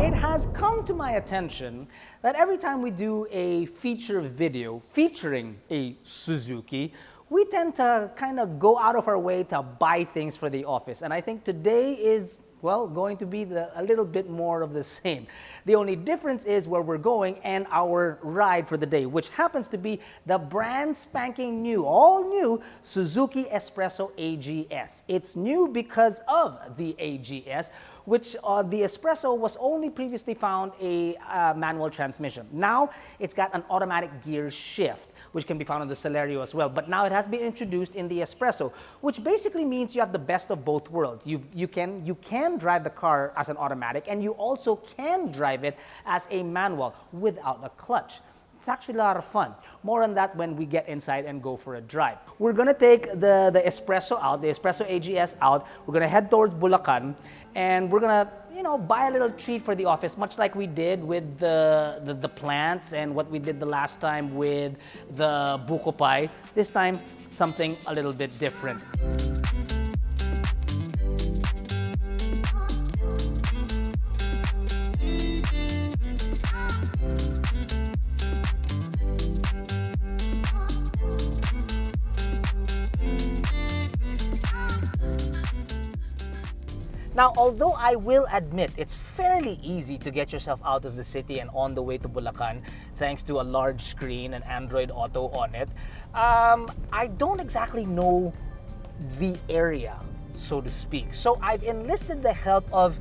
It has come to my attention that every time we do a feature video featuring a Suzuki, we tend to kind of go out of our way to buy things for the office. And I think today is, well, going to be a little bit more of the same. The only difference is where we're going and our ride for the day, which happens to be the brand spanking new, all new Suzuki S-Presso AGS. It's new because of the AGS, which the Espresso was only previously found a manual transmission. Now it's got an automatic gear shift, which can be found on the Celerio as well. But now it has been introduced in the Espresso, which basically means you have the best of both worlds. You can drive the car as an automatic, and you also can drive it as a manual without a clutch. It's actually a lot of fun. More on that when we get inside and go for a drive. We're gonna take the Espresso out, the Espresso AGS out. We're gonna head towards Bulacan, and we're gonna, buy a little treat for the office, much like we did with the plants and what we did the last time with the buko pie. This time, something a little bit different. Now, although I will admit it's fairly easy to get yourself out of the city and on the way to Bulacan thanks to a large screen and Android Auto on it, I don't exactly know the area, so to speak. So I've enlisted the help of,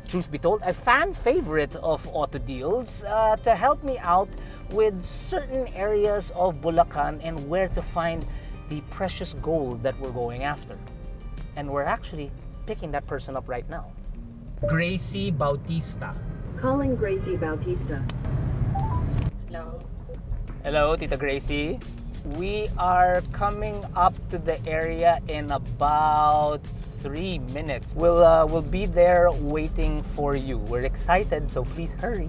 truth be told, a fan favorite of AutoDeals to help me out with certain areas of Bulacan and where to find the precious gold that we're going after. And we're actually picking that person up right now. Gracie Bautista. Calling Gracie Bautista. Hello. Hello, Tita Gracie. We are coming up to the area in about 3 minutes. We'll be there waiting for you. We're excited, so please hurry.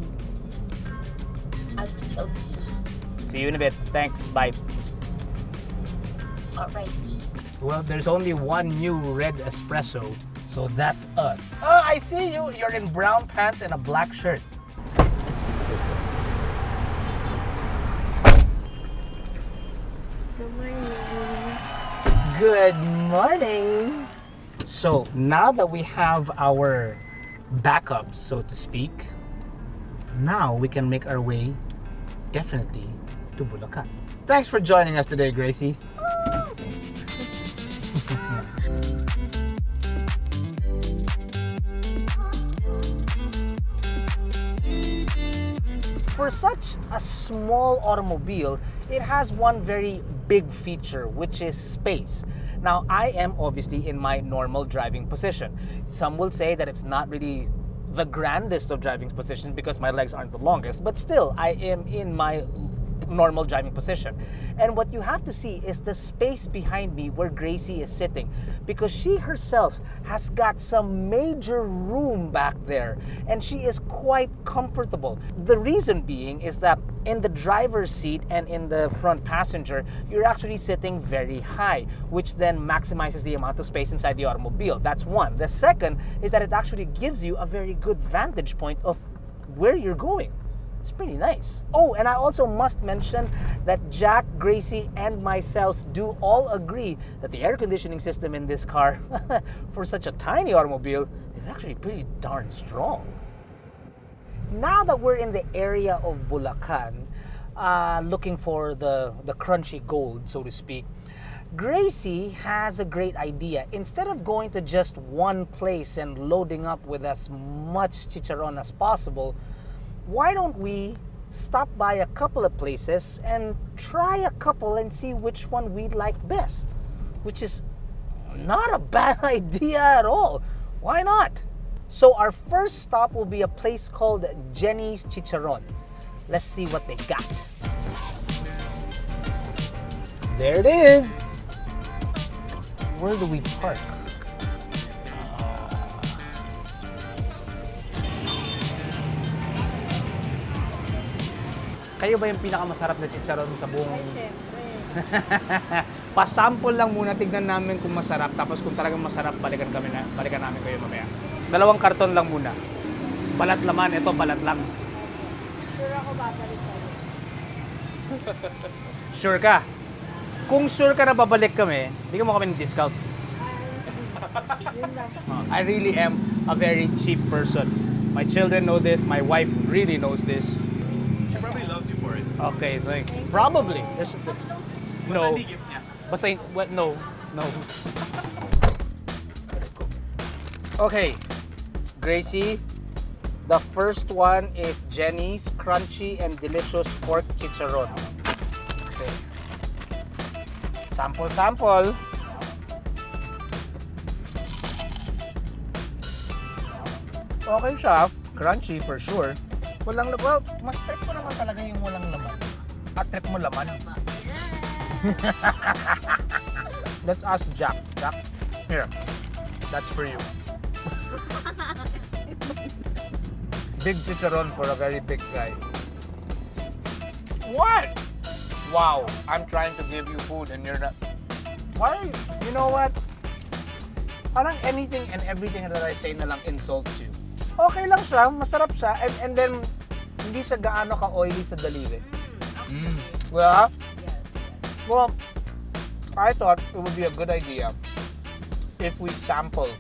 Okay. See you in a bit. Thanks. Bye. Alright. Well, there's only one new red espresso, so that's us. Oh, I see you. You're in brown pants and a black shirt. Listen. Good morning. Good morning. So now that we have our backup, so to speak, now we can make our way definitely to Bulacan. Thanks for joining us today, Gracie. For such a small automobile, it has one very big feature, which is space. Now, I am obviously in my normal driving position. Some will say that it's not really the grandest of driving positions because my legs aren't the longest, but still, I am in my normal driving position. And what you have to see is the space behind me where Gracie is sitting, because she herself has got some major room back there and she is quite comfortable. The reason being is that in the driver's seat and in the front passenger, you're actually sitting very high, which then maximizes the amount of space inside the automobile. That's one. The second is that it actually gives you a very good vantage point of where you're going. It's pretty nice. Oh, and I also must mention that Jack, Gracie, and myself do all agree that the air conditioning system in this car, for such a tiny automobile, is actually pretty darn strong. Now that we're in the area of Bulacan, looking for the crunchy gold, so to speak, Gracie has a great idea. Instead of going to just one place and loading up with as much chicharon as possible, why don't we stop by a couple of places and try a couple and see which one we like best? Which is not a bad idea at all. Why not? So our first stop will be a place called Jenny's Chicharon. Let's see what they got. There it is. Where do we park? Kayo ba yung pinakamasarap na chicharon sa buong... Ay, syempre. Pa-sample lang muna, tignan namin kung masarap. Tapos kung talagang masarap, balikan namin kayo mamaya. 2 karton lang muna. balat laman, ito balat lang. Sure ako babalik kayo. Sure ka? Kung sure ka na babalik kami, bigyan mo kami ng discount. Yun lang. I really am a very cheap person. My children know this. My wife really knows this. She probably loves you for it. Okay, thanks. Probably. No. Basta hindi gift niya. Basta, what? No. Okay, Gracie. The first one is Jenny's crunchy and delicious pork chicharon. Okay. Sample. Okay siya. Crunchy for sure. Walang laman. Well, mas trip mo naman talaga yung walang laman. At trip mo laman. Let's ask Jack. Jack, here. That's for you. Big chicharon for a very big guy. What? Wow, I'm trying to give you food and you're not. Why? You know what? Parang anything and everything that I say na lang insults you. Okay lang siya, masarap siya, and then hindi siya gaano ka-oily sa daliri. Yeah? Well, I thought it would be a good idea if we sample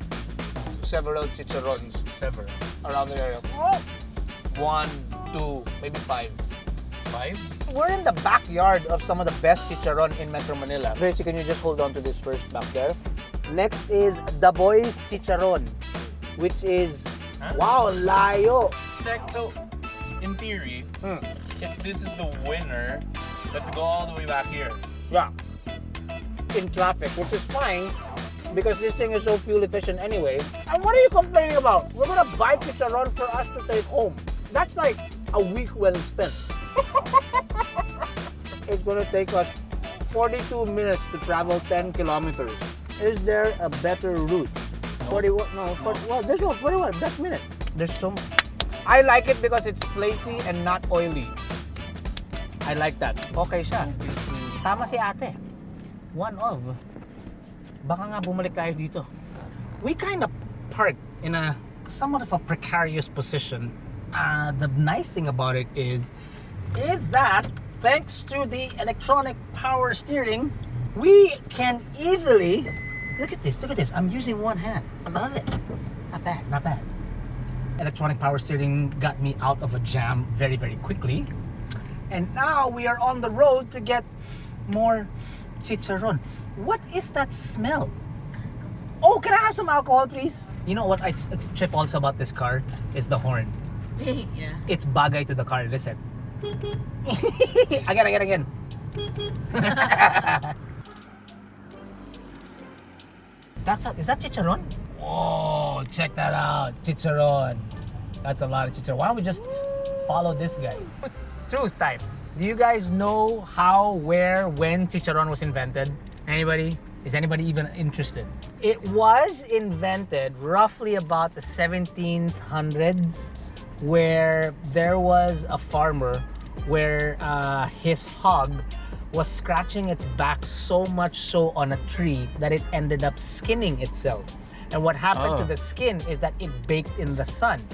several chicharons around the area. Oh, 1, 2, maybe 5. 5? We're in the backyard of some of the best chicharon in Metro Manila. Gracie, can you just hold on to this first back there? Next is The Boy's Chicharon, which is, wow, layo. So, in theory, if this is the winner, we have to go all the way back here. Yeah. In traffic, which is fine because this thing is so fuel efficient anyway. And what are you complaining about? We're gonna buy chicharon for us to take home. That's like a week well spent. It's gonna take us 42 minutes to travel 10 kilometers. Is there a better route? 41, no, 40, well, this one, 41, that minute. There's so much. I like it because it's flaky and not oily. I like that. Okay siya. Tama si ate. One of. Baka nga bumalik tayo dito. We kind of parked in a somewhat of a precarious position. The nice thing about it is that thanks to the electronic power steering, we can easily, look at this, I'm using one hand. I love it. Not bad. Electronic power steering got me out of a jam very, very quickly. And now we are on the road to get more chicharon. What is that smell? Oh, can I have some alcohol, please? You know what? It's trip also about this car is the horn. Yeah. It's bagay to the car. Listen. Again. Is that chicharon? Whoa, check that out. Chicharon. That's a lot of chicharon. Why don't we just follow this guy? Truth time. Do you guys know how, where, when chicharon was invented? Anybody? Is anybody even interested? It was invented roughly about the 1700s, where there was a farmer where his hog was scratching its back so much so on a tree that it ended up skinning itself. And what happened to the skin is that it baked in the sun.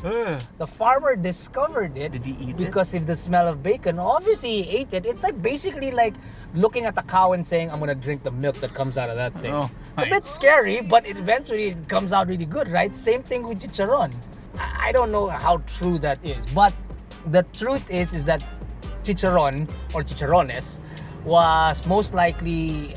The farmer discovered it. Did he eat because of the smell of bacon. Obviously, he ate it. It's like basically like looking at a cow and saying, I'm gonna drink the milk that comes out of that thing. It's a bit scary, but eventually it comes out really good, right? Same thing with chicharon. I don't know how true that is, but the truth is that chicharon or chicharones was most likely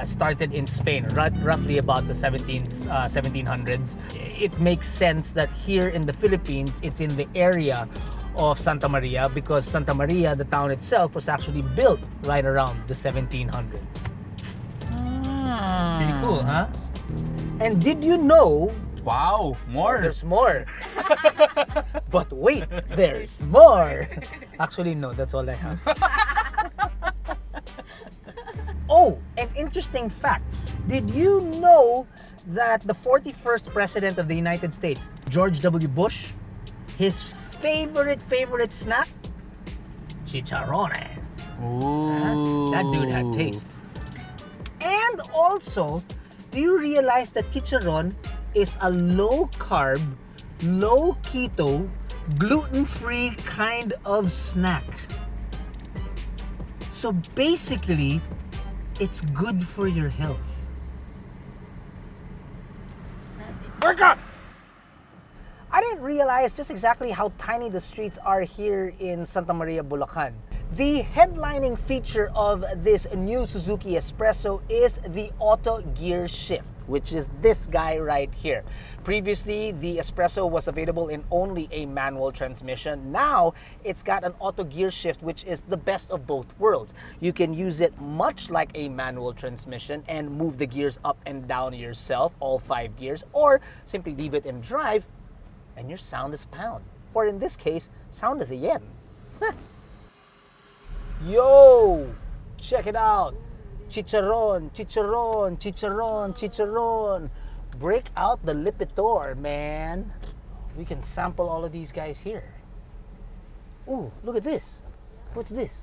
started in Spain, roughly about the 1700s. It makes sense that here in the Philippines, it's in the area of Santa Maria because Santa Maria, the town itself, was actually built right around the 1700s. Pretty cool, huh? And did you know? Wow, more. There's more. But wait, there's more. Actually, no, that's all I have. Oh, an interesting fact. Did you know that the 41st President of the United States, George W. Bush, his favorite snack? Chicharrones. Ooh. That dude had taste. And also, do you realize that chicharon is a low-carb, low-keto, gluten-free kind of snack. So basically, it's good for your health. Wake up! I didn't realize just exactly how tiny the streets are here in Santa Maria, Bulacan. The headlining feature of this new Suzuki S-Presso is the auto gear shift, which is this guy right here. Previously, the Espresso was available in only a manual transmission. Now, it's got an auto gear shift, which is the best of both worlds. You can use it much like a manual transmission and move the gears up and down yourself, all 5 gears, or simply leave it in drive and your sound is a pound. Or in this case, sound is a yen. Yo! Check it out! Chicharon, chicharon, chicharon, chicharon. Break out the Lipitor, man. We can sample all of these guys here. Ooh, look at this. What's this?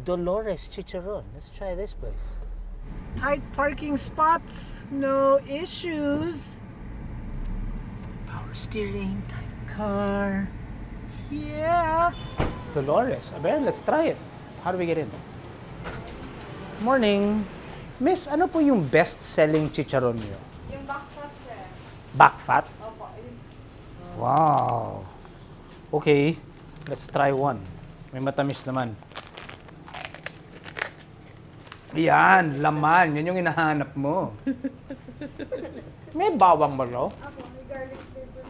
Dolores Chicharon. Let's try this place. Tight parking spots, no issues. Power steering, tight car. Yeah. Dolores, let's try it. How do we get in? Morning. Miss, ano po yung best-selling chicharon niyo? Yung back fat, sir. Back fat? Opo. Wow. Okay, let's try one. May matamis naman. Yan, laman. Yan yung hinahanap mo. May bawang ba no? Opo, may garlic flavor.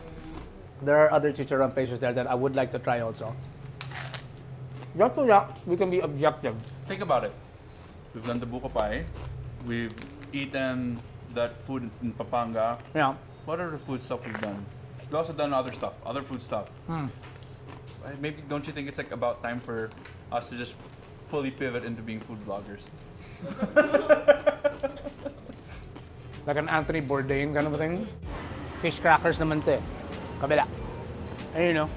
There are other chicharon places there that I would like to try also. Just so that we can be objective. Think about it. We've done the buko pie. We've eaten that food in Pampanga. Yeah. What other food stuff we've done? We've also done other stuff, other food stuff. Maybe don't you think it's like about time for us to just fully pivot into being food bloggers? Like an Anthony Bourdain kind of thing. Fish crackers naman to eh. Kabila. And you know.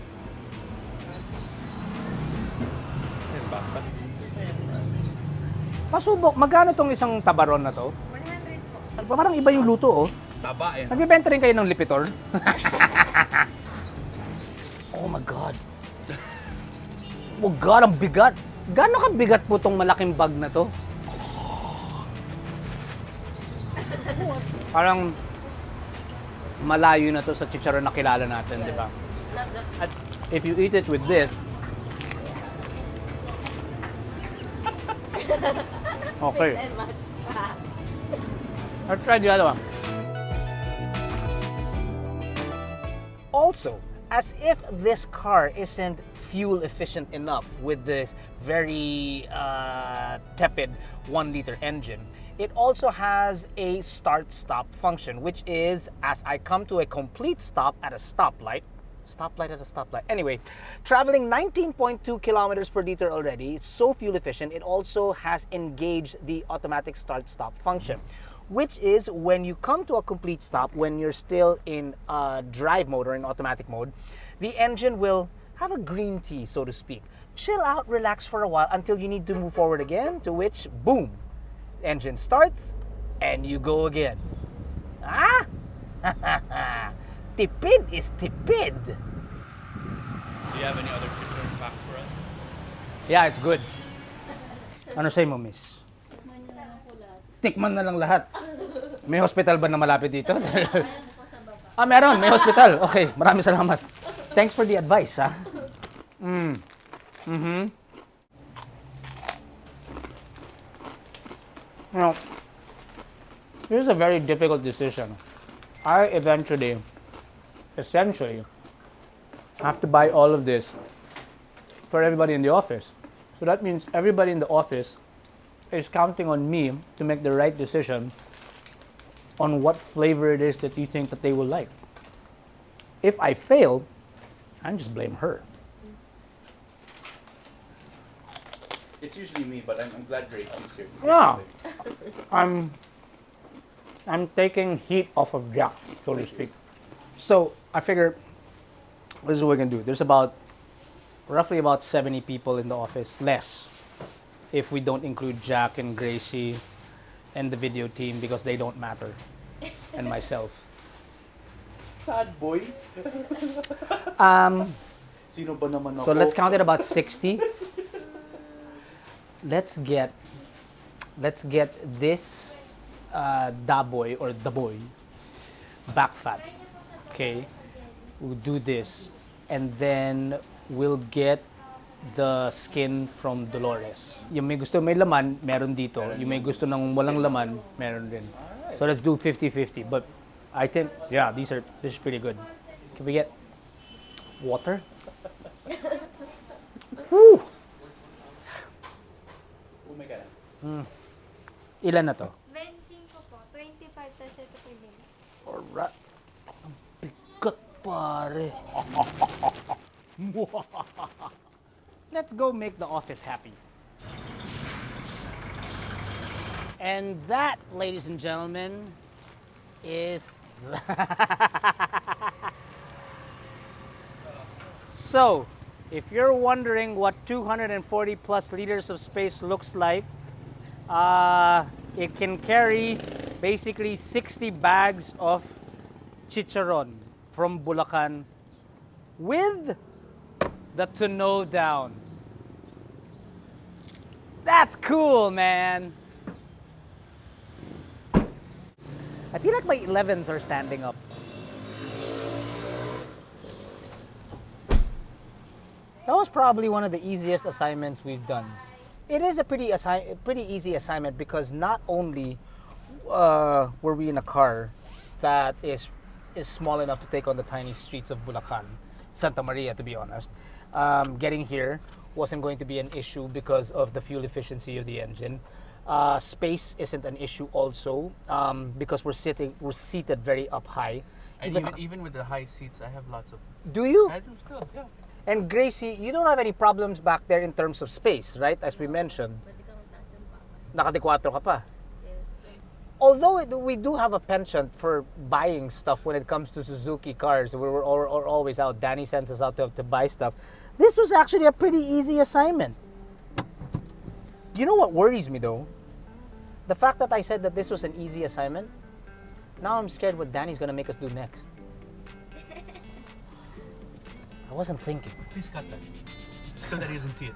Pasubok, magkano tong isang tabaron na to? 100 po. Parang iba yung luto oh. Taba eh. Nagbibenta rin kayo ng Lipitor? Oh my God. Oh God, ang bigat. Gaano kabigat po tong malaking bag na to? Parang malayo na to sa chicharon na kilala natin, di ba? At if you eat it with this, okay. And much. Let's try the other one. Also, as if this car isn't fuel efficient enough with this very tepid 1-liter engine, it also has a start-stop function, which is as I come to a complete stop at a stoplight. Anyway, traveling 19.2 kilometers per liter already, it's so fuel efficient, it also has engaged the automatic start-stop function, which is when you come to a complete stop, when you're still in drive mode or in automatic mode, the engine will have a green tea, so to speak. Chill out, relax for a while until you need to move forward again, to which, boom, engine starts and you go again. Ah? Tipid is tipid. Do you have any other chicharon facts for us? Yeah, it's good. Ano say mo, miss? Tikman niyo na lang po lahat. Tikman na lang lahat. May hospital ba na malapit dito? Meron. May hospital. Okay, maraming salamat. Thanks for the advice, ha? You know, this is a very difficult decision. I essentially, have to buy all of this for everybody in the office. So that means everybody in the office is counting on me to make the right decision on what flavor it is that you think that they will like. If I fail, I just blame her. It's usually me, but I'm glad Gracie's here. Yeah, I'm taking heat off of Jack, so to speak. So I figure this is what we can do. There's roughly about 70 people in the office, less, if we don't include Jack and Gracie and the video team because they don't matter, and myself. Sad boy. Sino ba naman So let's count it about 60. Let's get this daboy or daboy back fat. Okay, we'll do this, and then we'll get the skin from Dolores. Yung may gusto may laman, meron dito. Yung may gusto ng walang laman, meron din. So let's do 50-50. But I think, yeah, this is pretty good. Can we get water? Woo! Oh my God. Ilan na to? 20 ko po. 25 tas ito po yung Alright. Ang bigat, pare. Let's go make the office happy. And that, ladies and gentlemen, is... So, if you're wondering what 240 plus liters of space looks like, it can carry basically 60 bags of Chicharon from Bulacan with the tonneau down. That's cool, man. I feel like my 11s are standing up. That was probably one of the easiest assignments we've done. It is a pretty easy assignment because not only were we in a car that is small enough to take on the tiny streets of Bulacan, Santa Maria to be honest, getting here wasn't going to be an issue because of the fuel efficiency of the engine. Space isn't an issue also because we're seated very up high. And even with the high seats, I have lots of... Do you? I do still, yeah. And Gracie, you don't have any problems back there in terms of space, right? As we mentioned. Nakati-4 ka pa. Although we do have a penchant for buying stuff when it comes to Suzuki cars, we're always out. Danny sends us out to buy stuff. This was actually a pretty easy assignment. You know what worries me though? The fact that I said that this was an easy assignment. Now I'm scared what Danny's gonna make us do next. I wasn't thinking. Please cut that so that he doesn't see it.